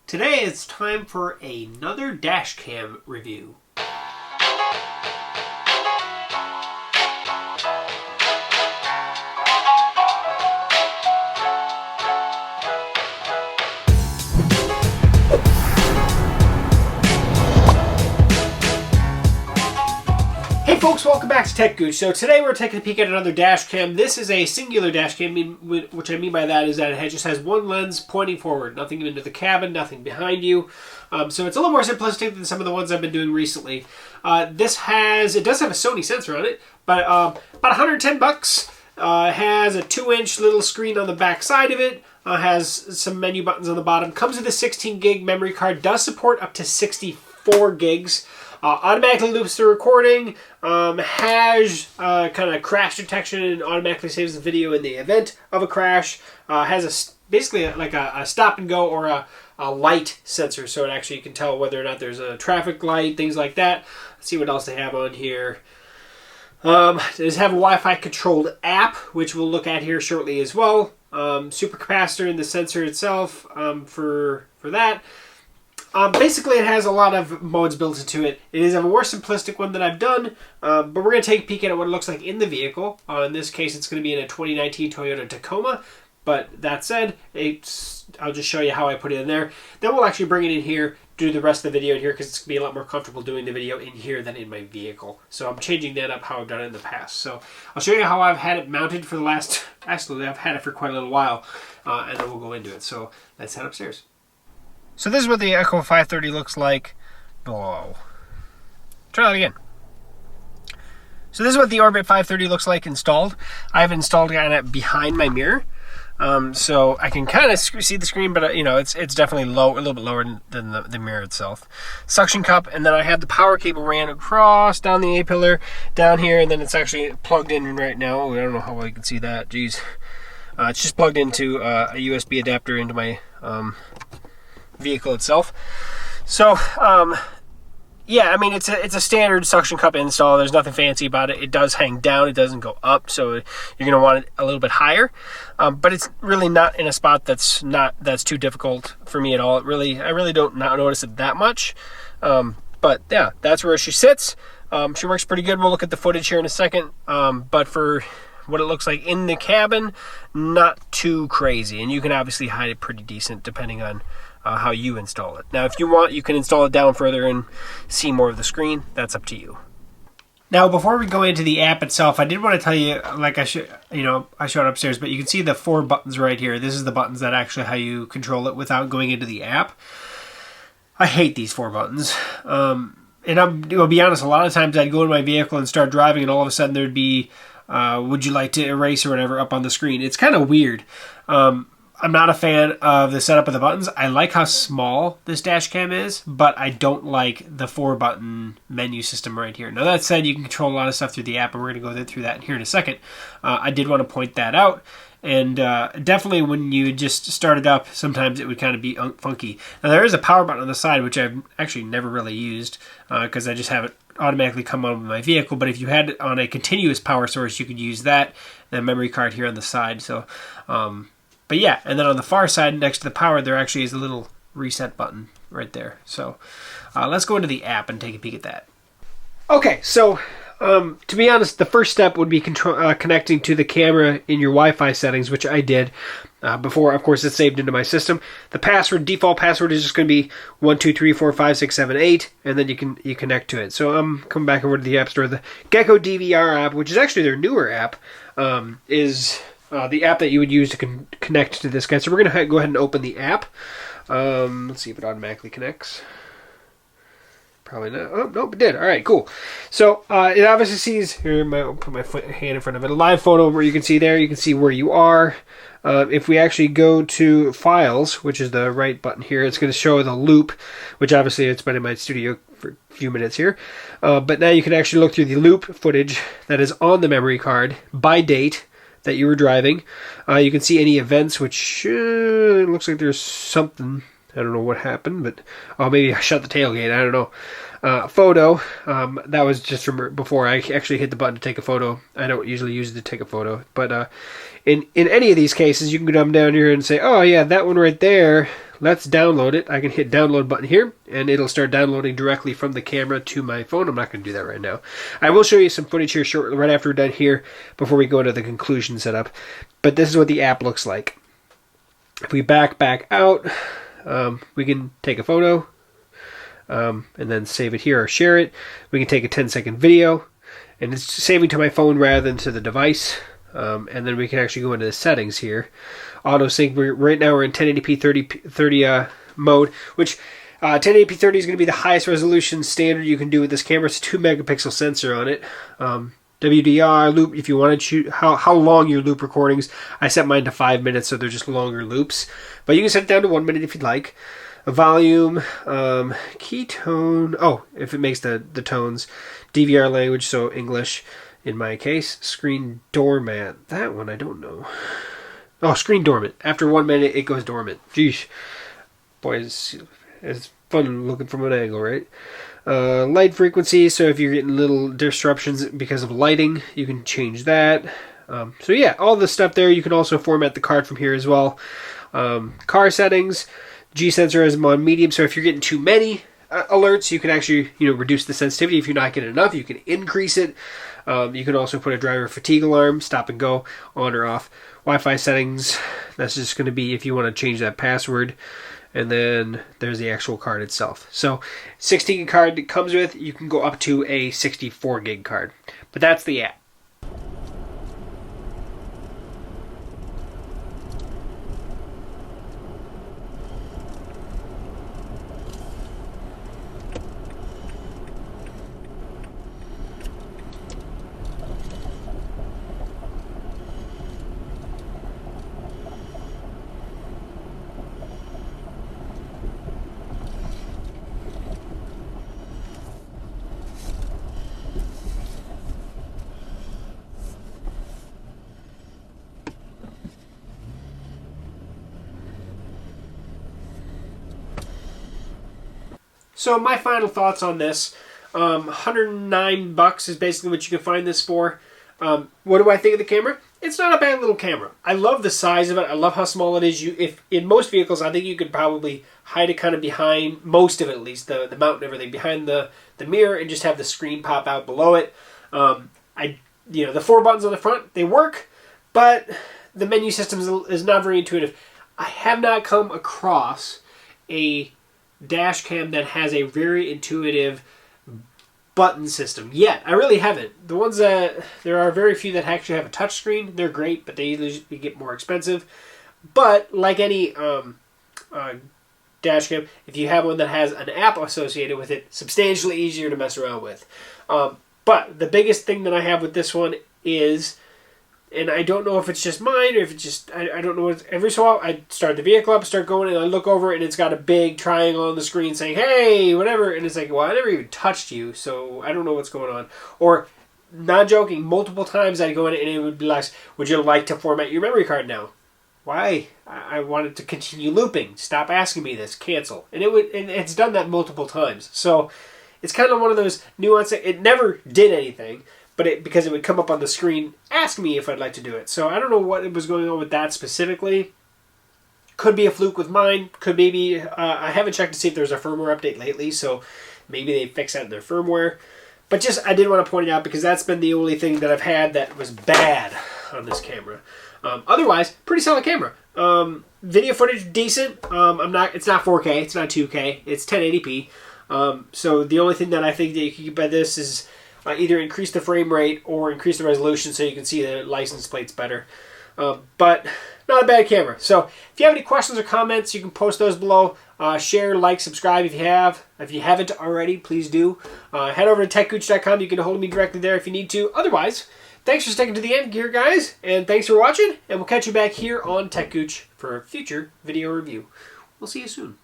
Today it's time for another dashcam review. Hey folks, welcome back to techgooch. So today we're taking a peek at another dashcam. This is a singular dashcam, which I mean by that is that it just has one lens pointing forward, nothing into the cabin, nothing behind you. So it's a little more simplistic than some of the ones I've been doing recently. It does have a Sony sensor on it, but about 110 bucks. Has a 2-inch little screen on the back side of it. Has some menu buttons on the bottom. Comes with a 16 gig memory card. Does support up to 64 gigs. Automatically loops the recording, has kind of crash detection and automatically saves the video in the event of a crash. Has basically like a stop and go or a light sensor, so it actually can tell whether or not there's a traffic light, things like that. Let's see what else they have on here. It does have a Wi-Fi controlled app, which we'll look at here shortly as well. Super capacitor in the sensor itself for that. Basically, it has a lot of modes built into it. It is a more simplistic one than I've done, but we're going to take a peek at what it looks like in the vehicle. In this case, it's going to be in a 2019 Toyota Tacoma. But that said, I'll just show you how I put it in there. Then we'll actually bring it in here, do the rest of the video in here, because it's going to be a lot more comfortable doing the video in here than in my vehicle. So I'm changing that up how I've done it in the past. So I'll show you how I've had it mounted for the last... Actually, I've had it for quite a little while, and then we'll go into it. So let's head upstairs. So this is what the Echo 530 looks like below. Try that again. So this is what the Orbit 530 looks like installed. I've installed it behind my mirror. So I can kind of see the screen, but it's definitely low, a little bit lower than the mirror itself. Suction cup, and then I have the power cable ran across down the A-pillar down here, and then it's actually plugged in right now. I don't know how well you can see that. Geez. It's just plugged into a USB adapter into my vehicle itself. So yeah, I mean it's a standard suction cup install. There's nothing fancy about it. It does hang down, it doesn't go up, so you're gonna want it a little bit higher, but it's really not in a spot that's too difficult for me at all. I really don't notice it that much, but yeah, that's where she sits. She works pretty good. We'll look at the footage here in a second, but for what it looks like in the cabin, not too crazy, and you can obviously hide it pretty decent depending on how you install it. Now, if you want, you can install it down further and see more of the screen. That's up to you. Now, before we go into the app itself, I did want to tell you, like I showed upstairs, but you can see the 4 buttons right here. This is the buttons that actually how you control it without going into the app. I hate these 4 buttons. And I'll be honest, a lot of times I'd go in my vehicle and start driving, and all of a sudden there'd be, would you like to erase or whatever up on the screen. It's kind of weird. I'm not a fan of the setup of the buttons. I like how small this dash cam is, but I don't like the 4-button menu system right here. Now that said, you can control a lot of stuff through the app, and we're going to go through that here in a second. I did want to point that out, and definitely when you just start it up, sometimes it would kind of be funky. Now there is a power button on the side, which I've actually never really used, because I just have it automatically come on with my vehicle. But if you had it on a continuous power source, you could use that, and a memory card here on the side. So but yeah, and then on the far side next to the power, there actually is a little reset button right there. So let's go into the app and take a peek at that. Okay, so to be honest, the first step would be connecting to the camera in your Wi-Fi settings, which I did before. Of course, it's saved into my system. The default password is just going to be 1234567 and then you connect to it. So I'm coming back over to the App Store. The Gecko DVR app, which is actually their newer app, is the app that you would use to connect to this guy. So we're going to go ahead and open the app. Let's see if it automatically connects. Probably not. Oh, nope, it did. All right, cool. So it obviously sees, here, I'll put my hand in front of it, a live photo where you can see there. You can see where you are. If we actually go to Files, which is the right button here, it's going to show the loop, which obviously it's been in my studio for a few minutes here. But now you can actually look through the loop footage that is on the memory card by date that you were driving. You can see any events, which it looks like there's something I don't know what happened, but oh, maybe I shut the tailgate. I don't know. Photo. That was just from before I actually hit the button to take a photo. I don't usually use it to take a photo, but in any of these cases, you can come down here and say, oh yeah, that one right there. Let's download it. I can hit download button here, and it'll start downloading directly from the camera to my phone. I'm not going to do that right now. I will show you some footage here shortly, right after we're done here, before we go into the conclusion setup. But this is what the app looks like. If we back out, we can take a photo, and then save it here or share it. We can take a 10-second video, and it's saving to my phone rather than to the device. And then we can actually go into the settings here. Auto sync. Right now we're in 1080p 30 mode, which 1080p 30 is going to be the highest resolution standard you can do with this camera. It's a 2 megapixel sensor on it. WDR loop, if you want to shoot how long your loop recordings. I set mine to 5 minutes, so they're just longer loops. But you can set it down to 1 minute if you'd like. A volume, key tone. Oh, if it makes the tones. DVR language, so English in my case. Screen dormant. That one I don't know. Oh, screen dormant. After 1 minute, it goes dormant. Jeez. Boy, it's fun looking from an angle, right? Light frequency, so if you're getting little disruptions because of lighting, you can change that. So yeah, all this stuff there. You can also format the card from here as well. Car settings. G-sensor is on medium, so if you're getting too many alerts, you can actually reduce the sensitivity. If you're not getting enough, you can increase it. You can also put a driver fatigue alarm, stop and go, on or off. Wi-Fi settings, that's just going to be if you want to change that password. And then there's the actual card itself. So 16 gig card it comes with, you can go up to a 64 gig card. But that's the app. So my final thoughts on this, $109 is basically what you can find this for. What do I think of the camera? It's not a bad little camera. I love the size of it. I love how small it is. If in most vehicles, I think you could probably hide it kind of behind, most of it at least, the mount and everything, behind the mirror, and just have the screen pop out below it. The 4 buttons on the front, they work, but the menu system is not very intuitive. I have not come across a dash cam that has a very intuitive button system yet. I really haven't. The ones that there are very few that actually have a touch screen. They're great, but they usually get more expensive. But like any dash cam, if you have one that has an app associated with it, substantially easier to mess around with. But the biggest thing that I have with this one is, and I don't know if it's just mine or if it's just, I don't know. Every so often I start the vehicle up, start going, and I look over it, and it's got a big triangle on the screen saying, hey, whatever. And it's like, well, I never even touched you, so I don't know what's going on. Or, not joking, multiple times I'd go in and it would be like, would you like to format your memory card now? Why? I wanted to continue looping. Stop asking me this. Cancel. And it's done that multiple times. So it's kind of one of those nuances. It never did anything. But because it would come up on the screen, ask me if I'd like to do it. So I don't know what was going on with that specifically. Could be a fluke with mine. Could maybe, I haven't checked to see if there's a firmware update lately, so maybe they fix that in their firmware. But just, I did want to point it out because that's been the only thing that I've had that was bad on this camera. Otherwise, pretty solid camera. Video footage, decent. It's not 4K, it's not 2K, it's 1080p. So the only thing that I think that you can get by this is either increase the frame rate or increase the resolution so you can see the license plates better. But not a bad camera. So if you have any questions or comments, you can post those below. Share, like, subscribe if you have. If you haven't already, please do. Head over to techgooch.com. You can hold me directly there if you need to. Otherwise, thanks for sticking to the end, gear guys. And thanks for watching. And we'll catch you back here on TechGooch for a future video review. We'll see you soon.